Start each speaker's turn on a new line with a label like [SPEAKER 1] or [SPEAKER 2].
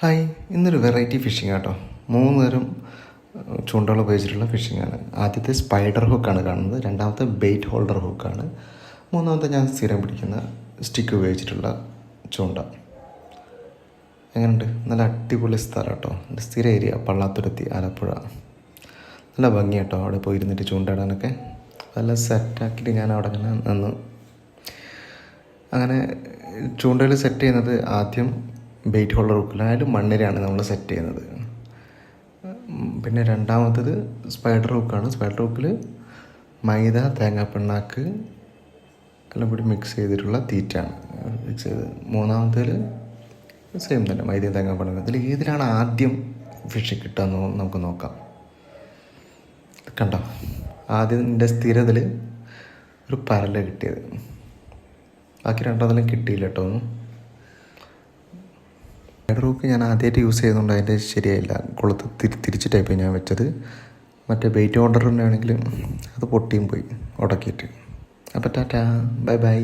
[SPEAKER 1] Hi, ഇന്നൊരു variety phishing ആട്ടോ. 3 തരം ചൂണ്ടകൾ ഉപയോഗിച്ചിട്ടുള്ള ഫിഷിങ്ങാണ്. ആദ്യത്തെ സ്പൈഡർ ഹുക്കാണ് കാണുന്നത്, രണ്ടാമത്തെ ബെയ്റ്റ് ഹോൾഡർ ഹുക്കാണ്, മൂന്നാമത്തെ ഞാൻ സ്ഥിരം പിടിക്കുന്ന സ്റ്റിക്ക് ഉപയോഗിച്ചിട്ടുള്ള ചൂണ്ട. എങ്ങനെയുണ്ട്? നല്ല അടിപൊളി സ്ഥലം കേട്ടോ. എൻ്റെ സ്ഥിര ഏരിയ പള്ളാത്തുരുത്തി, ആലപ്പുഴ. നല്ല ഭംഗി കേട്ടോ അവിടെ പോയി ഇരുന്നിട്ട് ചൂണ്ടയിടാനൊക്കെ. നല്ല സെറ്റാക്കിയിട്ട് ഞാൻ അവിടെ ഇങ്ങനെ നിന്ന് അങ്ങനെ ചൂണ്ടയിൽ സെറ്റ് ചെയ്യുന്നത് ആദ്യം ബെയ്റ്റ് ഹോൾഡർ ഹുക്കിലായാലും മണ്ണിരയാണ് നമ്മൾ സെറ്റ് ചെയ്യുന്നത്. പിന്നെ രണ്ടാമത്തത് സ്പൈഡർ ഹുക്കാണ്. സ്പൈഡർ ഹുക്കിൽ മൈദ, തേങ്ങാപ്പിണ്ണാക്ക് എല്ലാം കൂടി മിക്സ് ചെയ്തിട്ടുള്ള തീറ്റയാണ് മിക്സ് ചെയ്ത്. മൂന്നാമത്തേൽ സെയിം തന്നെ, മൈദയും തേങ്ങാപ്പിണ്ണാക്ക്. ഇതിൽ ഏതിലാണ് ആദ്യം ഫിഷ് കിട്ടുകയെന്ന് നമുക്ക് നോക്കാം. കണ്ടോ, ആദ്യം എൻ്റെ സ്ഥിരത്തിൽ ഒരു പരല കിട്ടിയത്, ബാക്കി രണ്ടാമതെല്ലാം കിട്ടിയില്ല കേട്ടോ. സ്പൈഡർ ഹുക്ക് ഞാൻ ആദ്യമായിട്ട് യൂസ് ചെയ്യുന്നതുകൊണ്ട് അതിൻ്റെ ശരിയായില്ല, കൊളുത്ത് തിരിച്ചിട്ടായിപ്പോയി ഞാൻ വെച്ചത്. മറ്റേ ബെയ്റ്റ് ഓർഡറിനാണെങ്കിലും അത് പൊട്ടിയും പോയി ഉടക്കിയിട്ട്. അപ്പോൾ ടാറ്റാ, ബൈ ബൈ.